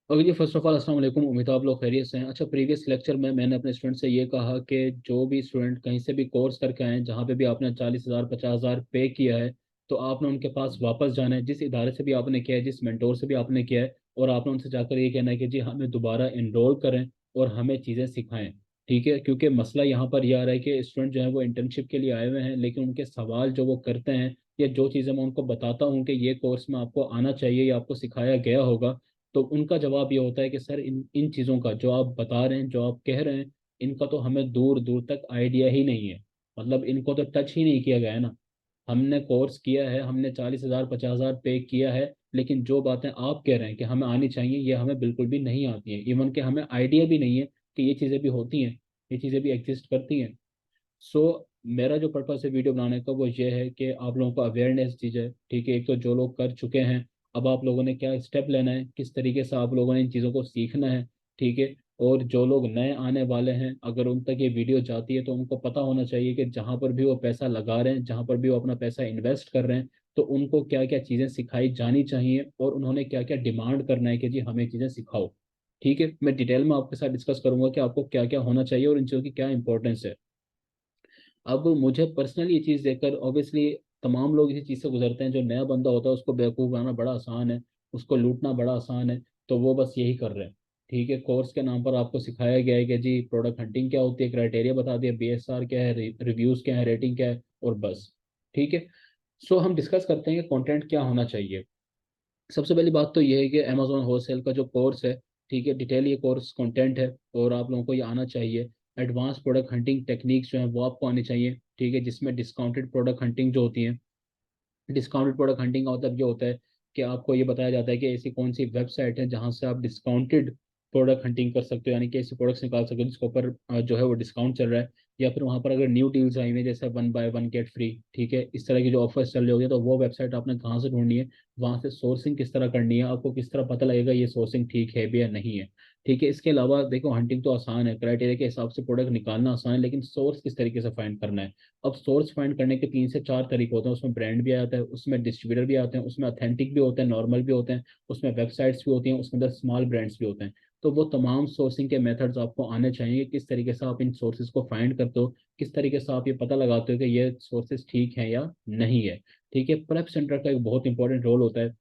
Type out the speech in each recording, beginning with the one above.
Okay जी, first of all अस्सलाम वालेकुम। उम्मीद है आप लोग खैरियत से हैं। अच्छा, प्रीवियस लेक्चर में मैंने अपने स्टूडेंट से ये कहा कि जो भी स्टूडेंट कहीं से भी कोर्स करके आए, जहाँ पे भी आपने 40,000 50,000 पे किया है, तो आपने उनके पास वापस जाना है, जिस इदारे से भी आपने किया है, जिस मेंटोर से भी आपने किया है, और आपने उनसे जाकर ये कहना है कि जी हमें दोबारा इनरोल करें और हमें चीज़ें सिखाएं। ठीक है, क्योंकि मसला यहाँ पर यह आ रहा है कि स्टूडेंट जो है वो इंटर्नशिप के लिए आए हुए हैं, लेकिन उनके सवाल जो वो करते हैं या जो चीज़ें मैं उनको बताता हूँ कि ये कोर्स में आपको आना चाहिए या आपको सिखाया गया होगा, तो उनका जवाब ये होता है कि सर इन इन चीज़ों का जो आप बता रहे हैं, जो आप कह रहे हैं, इनका तो हमें दूर दूर तक आइडिया ही नहीं है। मतलब इनको तो टच ही नहीं किया गया है ना। हमने कोर्स किया है, हमने 40,000 50,000 पे किया है, लेकिन जो बातें आप कह रहे हैं कि हमें आनी चाहिए, ये हमें बिल्कुल भी नहीं आती हैं। इवन कि हमें आइडिया भी नहीं है कि ये चीज़ें भी होती हैं, ये चीज़ें भी एग्जिस्ट करती हैं। सो मेरा जो पर्पस है वीडियो बनाने का वो ये है कि आप लोगों को अवेयरनेस दी जाए। ठीक है, एक तो जो लोग कर चुके हैं, अब आप लोगों ने क्या स्टेप लेना है, किस तरीके से आप लोगों ने इन चीज़ों को सीखना है। ठीक है, और जो लोग नए आने वाले हैं, अगर उन तक ये वीडियो जाती है तो उनको पता होना चाहिए कि जहाँ पर भी वो पैसा लगा रहे हैं, जहाँ पर भी वो अपना पैसा इन्वेस्ट कर रहे हैं, तो उनको क्या क्या चीज़ें सिखाई जानी चाहिए और उन्होंने क्या क्या डिमांड करना है कि जी हमें चीज़ें सिखाओ। ठीक है, मैं डिटेल में आपके साथ डिस्कस करूंगा कि आपको क्या क्या होना चाहिए और इन चीज़ों की क्या इंपॉर्टेंस है। अब मुझे पर्सनली ये चीज़ देखकर ऑब्वियसली तमाम लोग इसी चीज़ से गुजरते हैं। जो नया बंदा होता है उसको बेवकूफ़ बनाना बड़ा आसान है, उसको लूटना बड़ा आसान है, तो वो बस यही कर रहे हैं। ठीक है, कोर्स के नाम पर आपको सिखाया गया है कि जी प्रोडक्ट हंटिंग क्या होती है, क्राइटेरिया बता दिया, बीएसआर क्या है, रिव्यूज़ क्या है, रेटिंग क्या है, और बस। ठीक है, सो हम डिस्कस करते हैं कि कंटेंट क्या होना चाहिए। सबसे पहली बात तो ये है कि अमेजोन होलसेल का जो कोर्स है, ठीक है, डिटेल ये कोर्स कंटेंट है और आप लोगों को ये आना चाहिए। एडवांस प्रोडक्ट हंटिंग टेक्निक्स जो है वो आपको आनी चाहिए। ठीक है, जिसमें डिस्काउंटेड प्रोडक्ट हंटिंग जो होती है, डिस्काउंटेड प्रोडक्ट हंटिंग का मतलब ये होता है कि आपको ये बताया जाता है कि ऐसी कौन सी वेबसाइट है जहां से आप डिस्काउंटेड प्रोडक्ट हंटिंग कर सकते हो, यानी कि ऐसे प्रोडक्ट्स निकाल सकते हो जिसके ऊपर जो है वो डिस्काउंट चल रहा है, या फिर वहां पर अगर न्यू डील्स आई हुई हैं जैसे 1 बाय 1 गेट फ्री। ठीक है, इस तरह की जो ऑफर्स चल रहे होंगे, तो वो वेबसाइट आपने कहाँ से ढूंढनी है, वहां से सोर्सिंग किस तरह करनी है, आपको किस तरह पता लगेगा ये सोर्सिंग ठीक है भी या नहीं है। ठीक है, इसके अलावा देखो हंटिंग तो आसान है, क्राइटेरिया के हिसाब से प्रोडक्ट निकालना आसान है, लेकिन सोर्स किस तरीके से फाइंड करना है। अब सोर्स फाइंड करने के 3 से 4 तरीके होते हैं, उसमें ब्रांड भी आता है, उसमें डिस्ट्रीब्यूटर भी आते हैं, उसमें अथेंटिक भी होते हैं, नॉर्मल भी होते हैं, उसमें वेबसाइट्स भी होती हैं, उसमें अंदर स्मॉल ब्रांड्स भी होते हैं। तो वो तमाम सोर्सिंग के मेथड्स आपको आने चाहिए, किस तरीके से आप इन सोर्सेज को फाइंड करते हो, किस तरीके से आप ये पता लगाते हो कि ये सोर्सेज ठीक है या नहीं है। ठीक है, प्रेप सेंटर का एक बहुत इंपॉर्टेंट रोल होता है,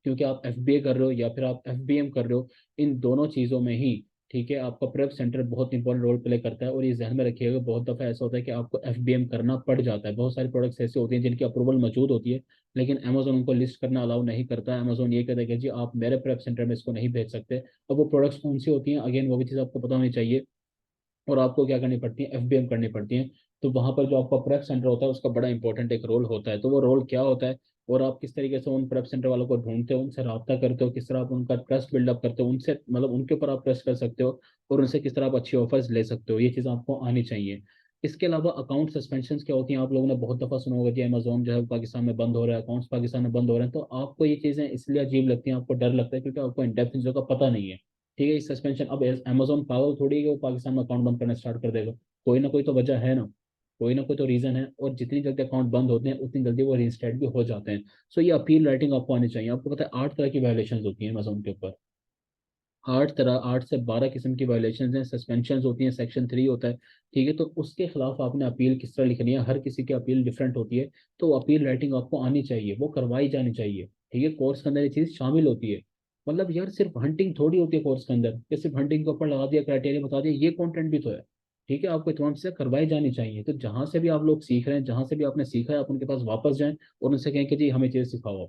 क्योंकि आप एफबीए कर रहे हो या फिर आप एफबीएम कर रहे हो, इन दोनों चीज़ों में ही, ठीक है, आपका प्रेप सेंटर बहुत इंपॉर्टेंट रोल प्ले करता है। और ये ध्यान में रखिएगा, बहुत दफ़ा ऐसा होता है कि आपको एफबीएम करना पड़ जाता है। बहुत सारे प्रोडक्ट्स ऐसे होते हैं जिनकी अप्रूवल मौजूद होती है, लेकिन अमेजोन उनको लिस्ट करना अलाउ नहीं करता है। अमेजोन ये कहता है कि जी आप मेरे प्रेप सेंटर में इसको नहीं भेज सकते। अब वो प्रोडक्ट्स कौन सी होती हैं, अगेन वो भी चीज़ आपको पता होनी चाहिए, और आपको क्या करनी पड़ती है, एफबीएम करनी पड़ती है। तो वहां पर जो आपका प्रेप सेंटर होता है उसका बड़ा इंपॉर्टेंट एक रोल होता है। तो वो रोल क्या होता है, और आप किस तरीके से उन प्रेप सेंटर वालों को ढूंढते हो, उनसे रब्ता करते हो, किस तरह आप उनका ट्रस्ट बिल्डअप करते हो, उनसे मतलब उनके ऊपर आप ट्रस्ट कर सकते हो, और उनसे किस तरह आप अच्छी ऑफर्स ले सकते हो, ये चीज़ आपको आनी चाहिए। इसके अलावा अकाउंट सस्पेंशन क्या होती हैं, आप लोगों ने बहुत दफ़ा सुना होगा कि अमेजोन जो है पाकिस्तान में बंद हो रहा है, अकाउंट्स पाकिस्तान में बंद हो रहे हैं। तो आपको ये चीज़ें इसलिए अजीब लगती हैं, आपको डर लगता है, क्योंकि आपको इन डेप्थ चीज़ों का पता नहीं है। ठीक है, इस सस्पेंशन, अब अमेजोन पागल थोड़ी है कि वो पाकिस्तान में अकाउंट बंद करना स्टार्ट कर देगा। कोई ना कोई तो वजह है ना, कोई ना कोई तो रीजन है, और जितनी जल्दी अकाउंट बंद होते हैं उतनी जल्दी वो रीस्टार्ट भी हो जाते हैं। सो ये अपील राइटिंग आपको आनी चाहिए। आपको पता है 8 तरह की वायलेशन होती है अमेजोन के ऊपर, 8 तरह, 8 से 12 किस्म की वायलेशन हैं, सस्पेंशन होती हैं, सेक्शन 3 होता है। ठीक है, तो उसके खिलाफ आपने अपील किस तरह लिखनी है, हर किसी की अपील डिफरेंट होती है। तो अपील राइटिंग आपको आनी चाहिए, वो करवाई जानी चाहिए। ठीक है, कोर्स के अंदर ये चीज़ शामिल होती है। मतलब यार सिर्फ हंटिंग थोड़ी होती है कोर्स के अंदर, कि सिर्फ हंटिंग के ऊपर लगा दिया, क्राइटेरिया बता दिया, ये कंटेंट भी तो है। ठीक है, आपको तमाम चीज़ें करवाई जानी चाहिए। तो जहां से भी आप लोग सीख रहे हैं, जहां से भी आपने सीखा है, आप उनके पास वापस जाएं और उनसे कहें कि जी हमें चीज़ें सिखाओ।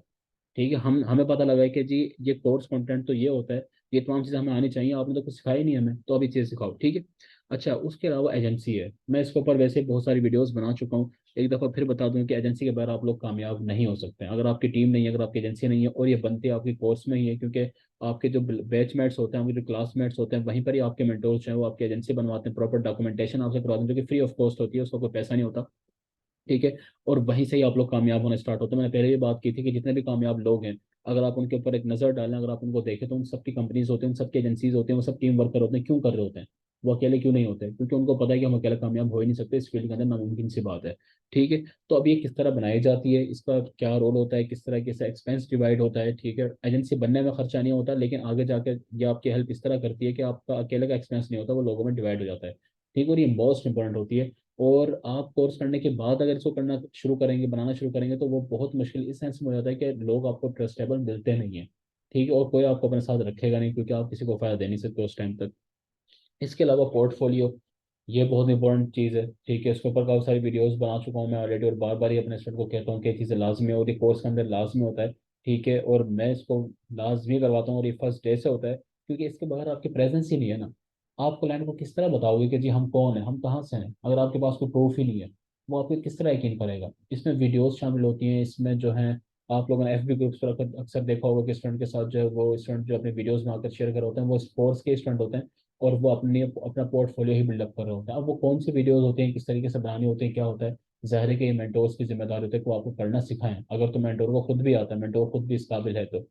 ठीक है, हम हमें पता लगा है कि जी ये कोर्स कंटेंट तो ये होता है, ये तमाम चीज़ें हमें आनी चाहिए, आपने तो कुछ सिखाई नहीं हमें, तो अभी चीज़ें सिखाओ। ठीक है, अच्छा, उसके अलावा एजेंसी है, मैं इसके ऊपर वैसे बहुत सारी वीडियोस बना चुका हूँ। एक दफ़ा फिर बता दूं कि एजेंसी के बगैर आप लोग कामयाब नहीं हो सकते हैं। अगर आपकी टीम नहीं है, अगर आपकी एजेंसी नहीं है, और ये बनती है आपकी कोर्स में ही है, क्योंकि आपके जो बैचमेट्स होते हैं, आपके जो क्लासमेट्स होते हैं, वहीं पर ही आपके मेंटोर्स हैं, वो आपकी एजेंसी बनवाते हैं, प्रॉपर डॉक्यूमेंटेशन आपसे करवाते हैं, जो कि फ्री ऑफ कॉस्ट होती है, उसका कोई पैसा नहीं होता। ठीक है, और वहीं से ही आप लोग कामयाब होने स्टार्ट होते हैं। मैंने पहले भी बात की थी कि जितने भी कामयाब लोग हैं, अगर आप उनके ऊपर एक नज़र डालें, अगर आप उनको देखें, तो उन सबकी कंपनीज होती हैं, उन सबकी एजेंसीज होती हैं, वो सब टीम वर्कर होते हैं। क्यों कर रहे होते हैं? वो अकेले क्यों नहीं होते? क्योंकि उनको पता है कि हम अकेले कामयाब हो ही नहीं सकते इस फील्ड के अंदर, नामुमकिन सी बात है। ठीक है। तो अब ये किस तरह बनाई जाती है, इसका क्या रोल होता है, किस तरह के से एक्सपेंस डिवाइड होता है? ठीक है, एजेंसी बनने में खर्चा नहीं होता, लेकिन आगे जाकर ये आपकी हेल्प इस तरह करती है कि आपका अकेले का एक्सपेंस नहीं होता, वो लोगों में डिवाइड हो जाता है। ठीक है, और ये मोस्ट इंपॉर्टेंट होती है। और आप कोर्स करने के बाद अगर इसको करना शुरू करेंगे, बनाना शुरू करेंगे, तो वो बहुत मुश्किल इस सेंस में हो जाता है कि लोग आपको ट्रस्टेबल मिलते नहीं है। ठीक है, और कोई आपको अपने साथ रखेगा नहीं, क्योंकि आप किसी को फायदा दे नहीं सकते उस टाइम तक। इसके अलावा पोर्टफोलियो, ये बहुत इंपॉर्टेंट चीज़ है। ठीक है, इसके ऊपर काफ़ी सारी वीडियोस बना चुका हूँ मैं ऑलरेडी, और बार बार ही अपने स्टूडेंट को कहता हूँ कि ये चीज़ें लाजमी है, और ये कोर्स के अंदर लाजमी होता है। ठीक है, और मैं इसको लाजमी करवाता हूँ, और ये फर्स्ट डे से होता है, क्योंकि इसके बगैर आपकी प्रेजेंस ही नहीं है ना। आप क्लाइंट को किस तरह बताओगे कि जी हम कौन है, हम कहाँ से हैं, अगर आपके पास कोई प्रूफ ही नहीं है? वो आपको किस तरह यकीन करेगा? इसमें वीडियोस शामिल होती हैं, इसमें जो है आप लोगों ने FB ग्रुप्स पर अक्सर देखा होगा कि स्टूडेंट के साथ जो है वो स्टूडेंट जो अपने वीडियोस बनाकर शेयर कर रहे होते हैं, वो स्पोर्ट्स के स्टूडेंट होते हैं, और वो अपना पोर्टफोलियो ही बिल्डअप कर रहे होते हैं। अब वो कौन सी वीडियोस होते हैं, किस तरीके से बनानी होती है, क्या होता है, ज़ाहिर है कि ये मेंटोर्स की जिम्मेदारी होती है कि वो आपको करना सिखाएं, अगर तो मेंटोर को खुद भी आता है, मेंटोर खुद भी इस काबिल है तो।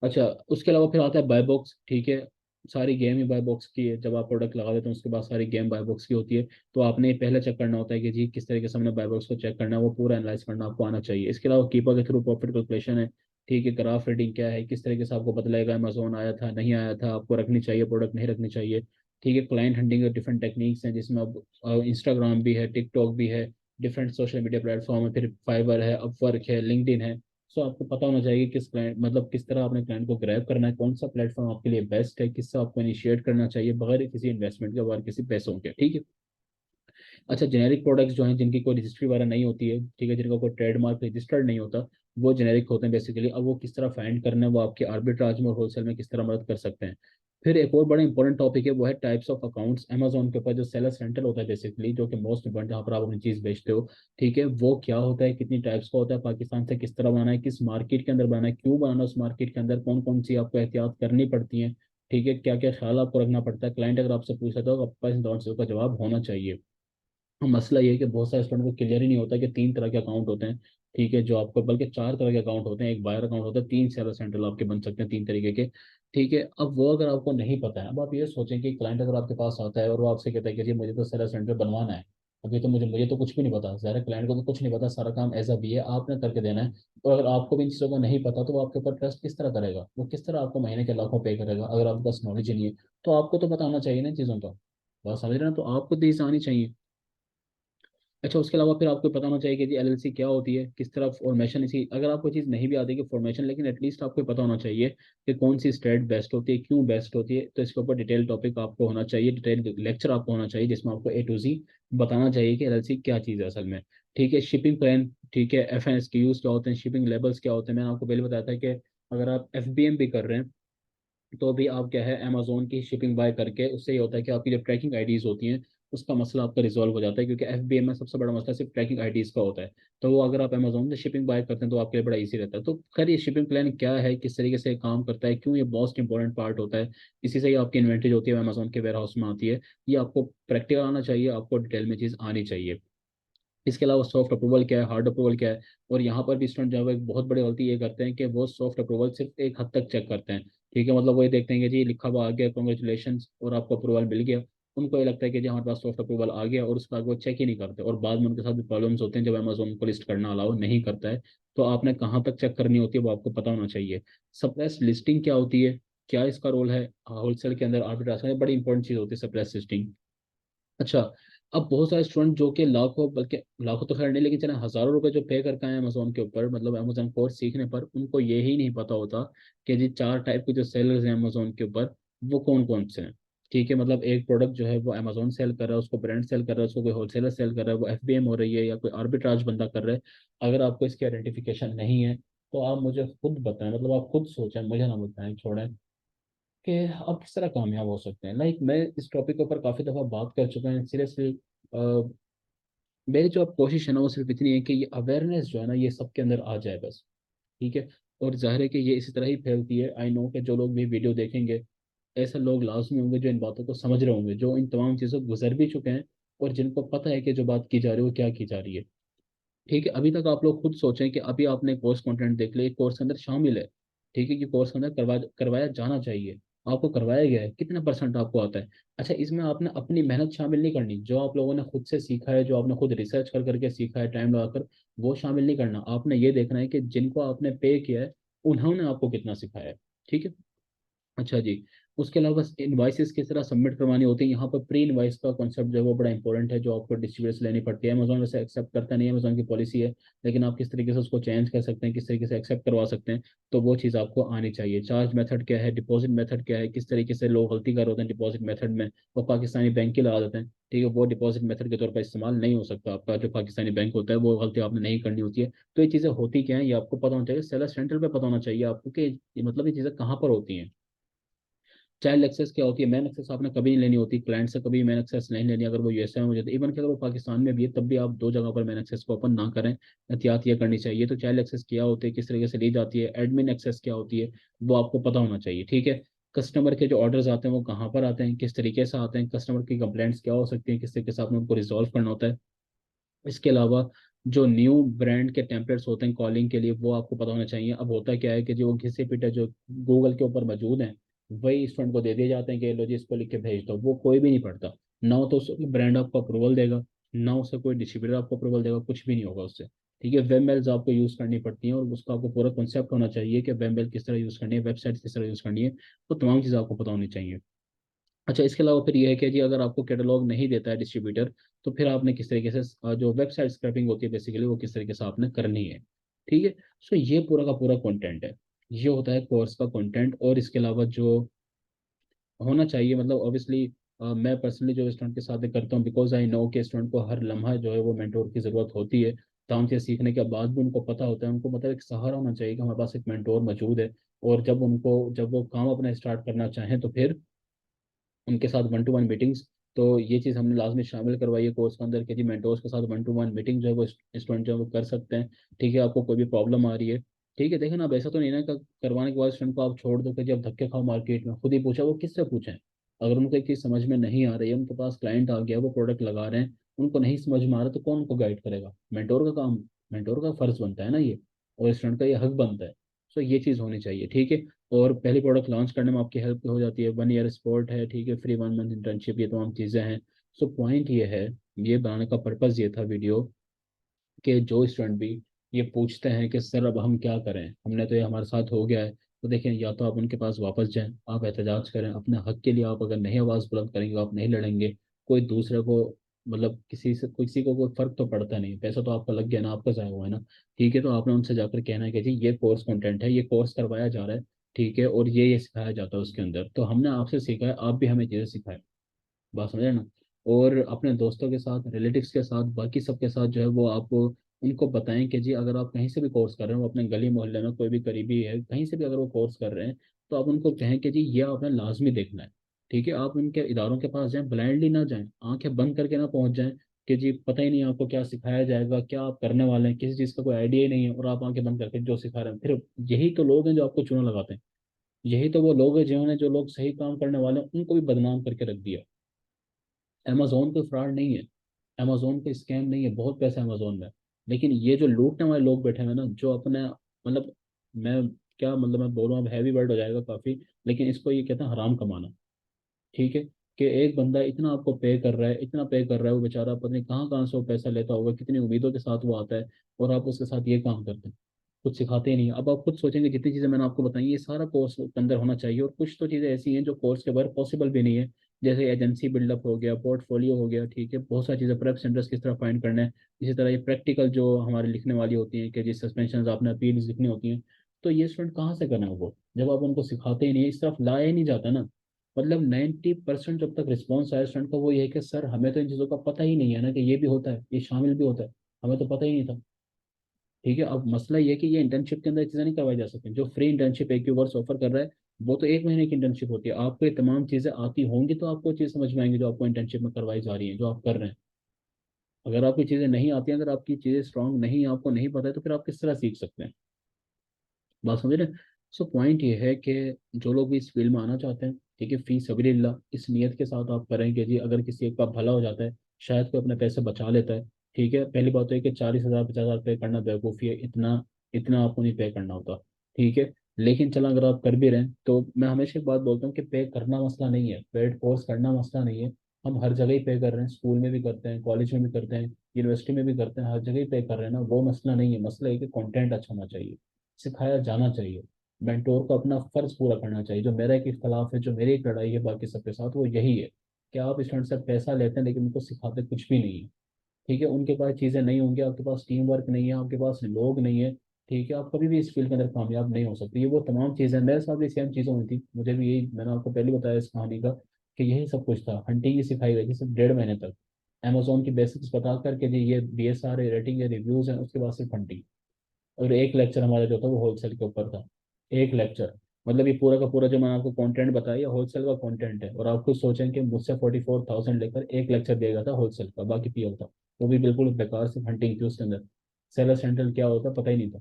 अच्छा, उसके अलावा फिर आता है बाय बॉक्स। ठीक है, सारी गेम ही बाय बॉक्स की है। जब आप प्रोडक्ट लगा देते हैं उसके बाद सारी गेम बाय बॉक्स की होती है। तो आपने पहले चेक करना होता है कि जी किस तरीके से हमने बाय बॉक्स को चेक करना है, वो पूरा एनालाइज करना आपको आना चाहिए। इसके अलावा कीपर के थ्रू प्रॉफिट कैलकुलेशन है। ठीक है, ग्राफ रीडिंग क्या है, किस तरीके से आपको पता लगेगा अमेजोन आया था नहीं आया था, आपको रखनी चाहिए प्रोडक्ट नहीं रखनी चाहिए। ठीक है, क्लाइंट हंटिंग के डिफरेंट टेक्निक्स हैं, जिसमें अब इंस्टाग्राम भी है, टिकटॉक भी है, डिफरेंट सोशल मीडिया प्लेटफॉर्म है, फिर फाइवर है, अपवर्क है, लिंक्डइन है। सो आपको पता होना चाहिए किस क्लाइंट, मतलब किस तरह अपने क्लाइंट को ग्रैब करना है, कौन सा प्लेटफॉर्म आपके लिए बेस्ट है, किससे आपको इनिशिएट करना चाहिए बगैर किसी इन्वेस्टमेंट के, बगैर किसी पैसों के। ठीक है। अच्छा, जेनेरिक प्रोडक्ट्स जो हैं जिनकी कोई रजिस्ट्री वगैरह नहीं होती है, ठीक है, जिनका कोई ट्रेडमार्क रजिस्टर्ड नहीं होता, वो जेनेरिक होते हैं बेसिकली। अब वो किस तरह फाइंड करना है, वो आपके आर्बिट्राज में और होलसेल में किस तरह मदद कर सकते हैं। फिर एक और बड़ा इंपॉर्टेंट टॉपिक है, वो है टाइप्स ऑफ अकाउंट्स। अमेजोन के ऊपर जो सेलर सेंटर होता है बेसिकली, जो कि मोस्ट इंपॉर्टेंट, जहाँ पर आप अपनी चीज़ बेचते हो। ठीक है, वो क्या होता है, कितनी टाइप्स का होता है, पाकिस्तान से किस तरह बनाना है, किस मार्केट के अंदर बनाना है, क्यों बनाना है, उस मार्केट के अंदर कौन कौन सी आपको एहतियात करनी पड़ती है। ठीक है, क्या क्या ख्याल आपको रखना पड़ता है, क्लाइंट अगर आपसे पूछता है तो आपके पास इन दोनों चीज़ों का जवाब होना चाहिए। मसला ये है कि बहुत सारे स्टूडेंट को क्लियर ही नहीं होता कि 3 तरह के अकाउंट होते हैं। ठीक है, जो आपको, बल्कि 4 तरह के अकाउंट होते हैं, एक बायर अकाउंट होता है, 3 सेलर सेंट्रल आपके बन सकते हैं 3 तरीके के। ठीक है, अब वो अगर आपको नहीं पता है, अब आप ये सोचें कि क्लाइंट अगर आपके पास आता है और वो आपसे कहता है कि जी मुझे तो सेलर सेंटर बनवाना है, अभी तो मुझे तो कुछ भी नहीं पता, ज़्यादा क्लाइंट को तो कुछ नहीं पता, सारा काम एज अ BA आपने करके देना है। और अगर आपको भी इन चीज़ों का नहीं पता, तो वो आपके ऊपर ट्रस्ट किस तरह करेगा, वो किस तरह आपको महीने के लाखों पे करेगा अगर आपके पास नॉलेज ही नहीं है? तो आपको तो पता होना चाहिए ना इन चीज़ों का। बात समझ रहे हैं ना? तो आपको तो आनी चाहिए। अच्छा, उसके अलावा फिर आपको पता होना चाहिए कि जी LLC क्या होती है, किस तरह फॉर्मेशन, इसी अगर आपको चीज़ नहीं भी आती कि फॉर्मेशन, लेकिन एटलीस्ट आपको पता होना चाहिए कि कौन सी स्टेट बेस्ट होती है, क्यों बेस्ट होती है। तो इसके ऊपर डिटेल टॉपिक आपको होना चाहिए, डिटेल लेक्चर आपको होना चाहिए, जिसमें आपको A to Z बताना चाहिए कि LLC क्या चीज़ है असल में। ठीक है, शिपिंग प्लान, ठीक है, FNSQs क्या होते हैं, शिपिंग लेबल्स क्या होते हैं। मैंने आपको पहले बताया था कि अगर आप FBM भी कर रहे हैं, तो भी आप क्या है, अमेजोन की शिपिंग बाय करके, उससे ये होता है कि आपकी जो ट्रैकिंग आईडीज होती हैं, उसका मसला आपका रिजॉल्व हो जाता है, क्योंकि FBM में सबसे बड़ा मसला सिर्फ ट्रैकिंग आईडीज का होता है। तो वो अगर आप अमेजोन से शिपिंग बाय करते हैं तो आपके लिए बड़ा इजी रहता है। तो खैर, ये शिपिंग प्लान क्या है, किस तरीके से काम करता है, क्यों ये मोस्ट इंपॉर्टेंट पार्ट होता है, इसी से ही आपकी इन्वेंट्री होती है अमेजोन के वेयर हाउस में आती है। ये आपको प्रैक्टिकल आना चाहिए, आपको डिटेल में चीज़ आनी चाहिए। इसके अलावा सॉफ्ट अप्रूवल क्या है, हार्ड अप्रूवल क्या है। और यहाँ पर भी स्टूडेंट जो है एक बहुत बड़ी गलती ये करते हैं कि वो सॉफ्ट अप्रूवल सिर्फ एक हद तक चेक करते हैं। ठीक है, मतलब वो ये देखते हैं कि जी लिखा हुआ आ गया, कॉन्ग्रेचुलेशन, और आपको अप्रूवल मिल गया। उनको ये लगता है कि जी हमारे पास सॉफ्ट अप्रूवल आ गया, और उसका वो चेक ही नहीं करते, और बाद में उनके साथ भी प्रॉब्लम्स होते हैं जब अमेजोन को लिस्ट करना अलाउ नहीं करता है। तो आपने कहाँ तक चेक करनी होती है वो आपको पता होना चाहिए। सप्रेस लिस्टिंग क्या होती है, क्या इसका रोल है होलसेल के अंदर, आर्बिट्राज में बड़ी इंपॉर्टेंट चीज़ होती है सप्रेस लिस्टिंग। अच्छा, अब बहुत सारे स्टूडेंट जो कि लाखों, बल्कि लाखों तो खैर नहीं, लेकिन चले हजारों रुपए जो पे करके आए अमेजोन के ऊपर, मतलब अमेजोन कोर्स सीखने पर, उनको यही नहीं पता होता कि जी 4 टाइप के जो सेलर्स हैं अमेजोन के ऊपर, वो कौन कौन से हैं। ठीक है, मतलब एक प्रोडक्ट जो है वो अमेजोन सेल कर रहा है, उसको ब्रांड सेल कर रहा है, उसको कोई होलसेलर सेल कर रहा है, वो FBM हो रही है, या कोई आर्बिट्राज बंदा कर रहा है। अगर आपको इसकी आइडेंटिफिकेशन नहीं है, तो आप मुझे खुद बताएं, मतलब आप खुद सोचें, मुझे ना बताएं, छोड़ें, कि आप किस तरह कामयाब हो सकते हैं। लाइक मैं इस टॉपिक के ऊपर काफ़ी दफ़ा बात कर चुका हूँ सीरियसली। मेरी जो अब कोशिश है ना, वो सिर्फ इतनी है कि ये अवेयरनेस जो है ना, ये सबके अंदर आ जाए बस। ठीक है, और जाहिर है कि ये इसी तरह ही फैलती है। आई नो कि जो लोग भी वीडियो देखेंगे, ऐसे लोग लाजमी होंगे जो इन बातों को समझ रहे होंगे, जो इन तमाम चीज़ों को गुजर भी चुके हैं, और जिनको पता है कि जो बात की जा रही है वो क्या की जा रही है। ठीक है, अभी तक आप लोग खुद सोचें कि अभी आपने कोर्स कंटेंट देख लिया, कोर्स के अंदर शामिल है। ठीक है, कि कोर्स के अंदर करवाया जाना चाहिए। आपको करवाया गया है, कितना परसेंट आपको आता है। अच्छा, इसमें आपने अपनी मेहनत शामिल नहीं करनी, जो आप लोगों ने खुद से सीखा है, जो आपने खुद रिसर्च कर करके सीखा है टाइम लगाकर, वो शामिल नहीं करना। आपने ये देखना है कि जिनको आपने पे किया है उन्होंने आपको कितना सिखाया है। ठीक है। अच्छा जी। उसके अलावा बस इनवाइसेस किस तरह सबमिट करवानी होती है, यहाँ पर प्री इनवाइस का कॉन्सेप्ट जो है वो बड़ा इंपॉर्टेंट है, जो आपको डिस्ट्रीब्यूटर से लेनी पड़ती है। अमेजोन वैसे एक्सेप्ट करता नहीं है, अमेजोन की पॉलिसी है, लेकिन आप किस तरीके से उसको चेंज कर सकते हैं, किस तरीके से एक्सेप्ट करवा सकते हैं, तो वो चीज़ आपको आनी चाहिए। चार्ज मेथड क्या है, डिपॉजिट मेथड क्या है, किस तरीके से लोग गलती कर होते हैं डिपॉजिट मेथड में, वो पाकिस्तानी बैंक की लगा देते हैं। ठीक है, वो डिपॉजिट मेथड के तौर पर इस्तेमाल नहीं हो सकता, आपका जो पाकिस्तानी बैंक होता है वो गलती आपने नहीं करनी होती है। तो ये चीज़ें होती क्या है, ये आपको पता होना चाहिए, सेलर सेंटर पे पता होना चाहिए आपको कि मतलब ये चीज़ें कहाँ पर होती हैं। चाइल्ड एक्सेस क्या होती है, मैन एक्सेस आपने कभी नहीं लेनी होती, क्लाइंट से कभी मैन एक्सेस नहीं लेनी, अगर वो यूएसए में हो जाए, इवन कि अगर वो पाकिस्तान में भी है तब भी आप दो जगह पर मैन एक्सेस को ओपन ना करें। एहतियात ये करनी चाहिए। तो चाइल्ड एक्सेस क्या होती है, किस तरीके से ली जाती है, एडमिन एक्सेस क्या होती है, वो आपको पता होना चाहिए। ठीक है। कस्टमर के जो ऑर्डर्स आते हैं वो कहाँ पर आते हैं, किस तरीके से आते हैं, कस्टमर की कंप्लेंट्स क्या हो सकती हैं, किस तरीके से आपने उनको रिजॉल्व करना होता है। इसके अलावा जो न्यू ब्रांड के टेम्पलेट्स होते हैं कॉलिंग के लिए, वो आपको पता होना चाहिए। अब होता क्या है कि जो घिसे पिटे जो गूगल के ऊपर मौजूद हैं, वही स्टूडेंट को दे दिए जाते हैं कि लो जी इसको लिख के भेज दो, वो कोई भी नहीं पढ़ता। ना तो उसको ब्रांड आपको अप्रूवल देगा, ना उससे कोई डिस्ट्रीब्यूटर आपको अप्रूवल देगा, कुछ भी नहीं होगा उससे। ठीक है। वेब मेल्स आपको यूज़ करनी पड़ती हैं, और उसका आपको पूरा कॉन्सेप्ट होना चाहिए कि वेब मेल किस तरह यूज़ करनी है, वेबसाइट किस तरह यूज़ करनी है, तो तमाम चीज़ें आपको पता होनी चाहिए। अच्छा, इसके अलावा फिर ये है कि जी अगर आपको कैटलॉग नहीं देता है डिस्ट्रीब्यूटर, तो फिर आपने किस तरीके से जो वेबसाइट स्क्रैपिंग होती है बेसिकली, वो किस तरीके से आपने करनी है। ठीक है। सो ये पूरा का पूरा कंटेंट है, ये होता है कोर्स का कंटेंट। और इसके अलावा जो होना चाहिए, मतलब ऑब्वियसली मैं पर्सनली जो स्टूडेंट के साथ करता हूँ, बिकॉज आई नो कि स्टूडेंट को हर लम्हा जो है वो मेंटोर की ज़रूरत होती है। तमाम चीज़ सीखने के बाद भी उनको पता होता है, उनको मतलब एक सहारा होना चाहिए कि हमारे पास एक मेंटोर मौजूद है। और जब वो काम अपना स्टार्ट करना चाहें तो फिर उनके साथ वन टू वन मीटिंग्स, तो ये चीज़ हमने लाजमी शामिल करवाई है कोर्स के अंदर कि जी मेंटोर्स के साथ वन टू वन मीटिंग जो है वो स्टूडेंट जो है वो कर सकते हैं। ठीक है। आपको कोई भी प्रॉब्लम आ रही है, ठीक है, देखें ना, अब ऐसा तो नहीं ना करवाने के बाद स्टूडेंट को आप छोड़ दो कि जब धक्के खाओ मार्केट में, खुद ही पूछा, वो किससे पूछें। अगर उनको एक चीज़ समझ में नहीं आ रही है, उनके पास क्लाइंट आ गया, वो प्रोडक्ट लगा रहे हैं, उनको नहीं समझ में आ रहा, तो कौन उनको गाइड करेगा, मेंटोर का काम, मेंटोर का फर्ज बनता है ना ये, और स्टूडेंट का ये हक बनता है। सो ये चीज़ होनी चाहिए। ठीक है। और पहली प्रोडक्ट लॉन्च करने में आपकी हेल्प हो जाती है, 1 ईयर सपोर्ट है, ठीक है, फ्री 1 मंथ इंटर्नशिप, ये तमाम चीज़ें हैं। सो पॉइंट ये है, ये बनाने का पर्पज़ ये था वीडियो, कि जो स्टूडेंट भी ये पूछते हैं कि सर अब हम क्या करें, हमने तो ये हमारे साथ हो गया है, तो देखें, या तो आप उनके पास वापस जाएं, आप एहतजाज करें अपने हक के लिए, आप अगर नहीं आवाज़ बुलंद करेंगे, आप नहीं लड़ेंगे, कोई दूसरे को, मतलब किसी को कोई फर्क तो पड़ता नहीं, पैसा तो आपका लग गया ना, आपका जाया हुआ है ना। ठीक है। तो आपने उनसे जाकर कहना है कि जी ये कोर्स कंटेंट है, ये कोर्स करवाया जा रहा है, ठीक है, और ये सिखाया जाता है उसके अंदर, तो हमने आपसे सीखा है, आप भी हमें चीज़ें सिखाएं। बात समझे ना। और अपने दोस्तों के साथ, रिलेटिव्स के साथ, बाकी सबके साथ जो है वो आप उनको बताएं कि जी अगर आप कहीं से भी कोर्स कर रहे हो, अपने गली मोहल्ले में कोई भी करीबी है, कहीं से भी अगर वो कोर्स कर रहे हैं, तो आप उनको कहें कि जी ये आपने लाजमी देखना है। ठीक है। आप उनके इदारों के पास जाएं, ब्लाइंडली ना जाएं, आंखें बंद करके ना पहुंच जाएं कि जी पता ही नहीं आपको क्या सिखाया जाएगा, क्या आप करने वाले हैं, किसी चीज़ का कोई आइडिया ही नहीं है, और आप आंखें बंद करके जो सिखा रहे हैं, फिर यही तो लोग हैं जो आपको चूना लगाते हैं। यही तो वो लोग हैं जिन्होंने, जो लोग सही काम करने वाले हैं उनको भी बदनाम करके रख दिया। अमेजोन कोई फ्रॉड नहीं है, अमेजोन कोई स्कैम नहीं है, बहुत पैसा है अमेजोन में। लेकिन ये जो लूटने वाले लोग बैठे हुए हैं ना, जो अपने, मतलब, मैं क्या मतलब मैं बोल रहा हूँ, हैवी वर्ड हो जाएगा काफी, लेकिन इसको ये कहते हैं हराम कमाना। ठीक है। कि एक बंदा इतना आपको पे कर रहा है, इतना पे कर रहा है, वो बेचारा पता नहीं कहाँ कहाँ से वो पैसा लेता होगा, कितनी उम्मीदों के साथ वो आता है, और आप उसके साथ ये काम करते हैं, कुछ सिखाते ही नहीं। अब आप खुद सोचेंगे, जितनी चीज़ें मैंने आपको बताई ये सारा कोर्स के अंदर होना चाहिए, और कुछ तो चीज़ें ऐसी हैं जो कोर्स के बाहर पॉसिबल भी नहीं है, जैसे एजेंसी बिल्डअप हो गया, पोर्टफोलियो हो गया, ठीक है, बहुत सारी चीज़ें, प्रेप सेंटर्स किस तरह फाइंड करना है। इसी तरह ये प्रैक्टिकल जो हमारे लिखने वाली होती हैं, कि जिस सस्पेंशन आपने अपील लिखनी होती हैं, तो ये स्टूडेंट कहाँ से करना है वो, जब आप उनको सिखाते ही नहीं है, इस तरफ लाया ही नहीं जाता ना। मतलब 90% जब तक रिस्पॉन्स आया स्टूडेंट का वो ये है कि सर हमें तो इन चीज़ों का पता ही नहीं है ना, कि ये भी होता है, ये शामिल भी होता है, हमें तो पता ही नहीं था। ठीक है। अब मसला ये है कि ये इंटर्नशिप के अंदर चीज़ें नहीं करवाई जा सकती, जो फ्री इंटर्नशिप एक वर्ष ऑफर कर रहा है, वो तो 1 महीने की इंटर्नशिप होती है, आपको ये तमाम चीज़ें आती होंगी तो आपको चीज़ समझ में आएंगी जो आपको इंटर्नशिप में करवाई जा रही है, जो आप कर रहे हैं। अगर आपकी चीज़ें नहीं आती हैं, अगर आपकी चीज़ें स्ट्रांग नहीं है, आपको नहीं पता है, तो फिर आप किस तरह सीख सकते हैं। बात समझ रहे हैं। सो पॉइंट ये है कि जो लोग भी इस फील्ड में आना चाहते हैं, ठीक है, फी सबीलिल्लाह, इस नियत के साथ आप करेंगे जी, अगर किसी एक का भला हो जाता है, शायद कोई अपने पैसे बचा लेता है। ठीक है। पहली बात तो है कि 40,000 50,000 पे करना बेवकूफ़ी है, इतना इतना आपको नहीं पे करना होता। ठीक है। लेकिन चलो अगर आप कर भी रहे हैं तो मैं हमेशा एक बात बोलता हूँ कि पे करना मसला नहीं है, पेड कोर्स करना मसला नहीं है। हम हर जगह ही पे कर रहे हैं, स्कूल में भी करते हैं, कॉलेज में भी करते हैं, यूनिवर्सिटी में भी करते हैं, हर जगह ही पे कर रहे हैं ना, वो मसला नहीं है। मसला है कि कंटेंट अच्छा होना चाहिए, सिखाया जाना चाहिए। मेंटोर को अपना फर्ज पूरा करना चाहिए। जो मेरा एक इख्तलाफ है, जो मेरी एक लड़ाई है बाकी सबके साथ, वो यही है कि आप स्टूडेंट से पैसा लेते हैं लेकिन उनको सिखाते कुछ भी नहीं है। ठीक है, उनके पास चीज़ें नहीं होंगी, आपके पास टीम वर्क नहीं है, आपके पास लोग नहीं है, ठीक है, आप कभी भी इस फील्ड के अंदर कामयाब नहीं हो सकते। ये वो तमाम चीज़ें मेरे साथ भी सेम चीज़ें हुई थी, मुझे भी यही, मैंने आपको पहले बताया इस कहानी का कि यही सब कुछ था। हंटिंग ही सिखाई गई थी सिर्फ 1.5 महीने तक, अमेजोन की बेसिक्स बता करके जी ये BSR है, रेटिंग है, रिव्यूज हैं, उसके बाद सिर्फ हंटिंग। और एक लेक्चर हमारा जो था वो होलसेल के ऊपर था। एक लेक्चर, मतलब ये पूरा का पूरा जो मैंने आपको कंटेंट बताया ये होलसेल का कंटेंट है। और आप खुद सोचें कि मुझसे 44,000 लेकर एक लेक्चर दिया गया था होलसेल का, बाकी PL था। वो भी बिल्कुल बेकार, सिर्फ हंटिंग थी उसके अंदर। सेलर सेंट्रल क्या होता पता ही नहीं था।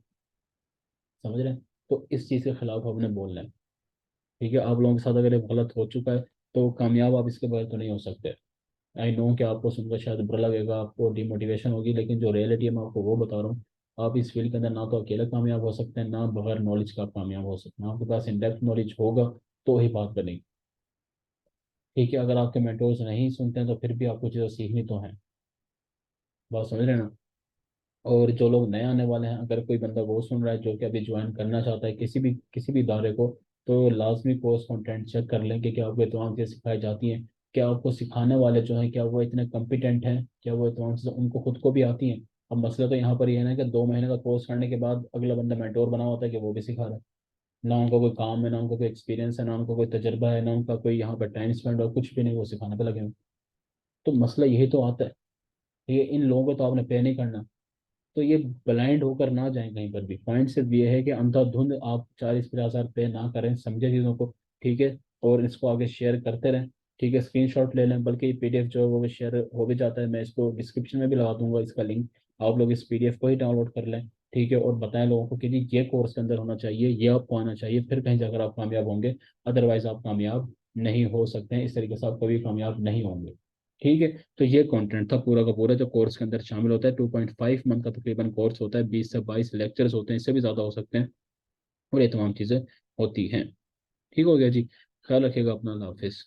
समझ रहे हैं? तो इस चीज़ के खिलाफ हमने बोलना है। ठीक है, आप लोगों के साथ अगर ये गलत हो चुका है तो कामयाब आप इसके बगैर तो नहीं हो सकते। आई नो कि आपको सुनकर शायद बुरा लगेगा, आपको डिमोटिवेशन होगी, लेकिन जो रियलिटी है मैं आपको वो बता रहा हूँ। आप इस फील्ड के अंदर ना तो अकेले कामयाब हो सकते हैं, ना बगैर नॉलेज का आप कामयाब हो सकते हैं। आपके पास इन डेप्थ नॉलेज होगा तो ही बात बनेगी। ठीक है, अगर आपके मेंटोर्स नहीं सुनते हैं तो फिर भी आपको चीज़ें सीखनी तो है। बात समझ रहे हैं ना? और जो लोग नए आने वाले हैं, अगर कोई बंदा वो सुन रहा है जो कि अभी ज्वाइन करना चाहता है किसी भी इदारे को, तो लाजमी कोर्स कंटेंट चेक कर लें कि क्या आपको ये तमाम चीज़ें सिखाई जाती हैं। क्या आपको सिखाने वाले जो हैं क्या वो इतने कम्पिटेंट हैं, क्या वो तमाम चीज़ें उनको खुद को भी आती हैं। अब मसला तो यहाँ पर ये है ना कि 2 महीने का कोर्स करने के बाद अगला बंदा मेंटोर बना होता है कि वो भी सिखा रहा है। ना उनको कोई काम है, ना उनको कोई एक्सपीरियंस है, ना उनको कोई तजर्बा है, ना उनका कोई यहाँ पर टाइम स्पेंड और कुछ भी नहीं, वो सिखाने पे लगे हुए हैं। तो मसला यही तो आता है। ये इन लोगों को तो आपने पे नहीं करना। तो ये ब्लाइंड होकर ना जाएं कहीं पर भी। पॉइंट सिर्फ ये है कि अंधाधुंध आप 40-50 हज़ार पे ना करें, समझे चीज़ों को। ठीक है, और इसको आगे शेयर करते रहें। ठीक है, स्क्रीनशॉट ले लें, बल्कि PDF जो है वो शेयर हो भी जाता है, मैं इसको डिस्क्रिप्शन में भी लगा दूंगा इसका लिंक। आप लोग इस PDF को ही डाउनलोड कर लें। ठीक है, और बताएं लोगों को कि जी ये कोर्स के अंदर होना चाहिए, ये आपको आना चाहिए, फिर कहीं जाकर आप कामयाब होंगे। अदरवाइज आप कामयाब नहीं हो सकते हैं, इस तरीके से आप कभी कामयाब नहीं होंगे। ठीक है, तो ये कंटेंट था पूरा का पूरा जो कोर्स के अंदर शामिल होता है। 2.5 मंथ का तकरीबन कोर्स होता है, 20 से 22 लेक्चर्स होते हैं, इससे भी ज़्यादा हो सकते हैं। और ये तमाम चीज़ें होती हैं। ठीक हो गया जी, ख्याल रखिएगा अपना, अल्लाह हाफिज़।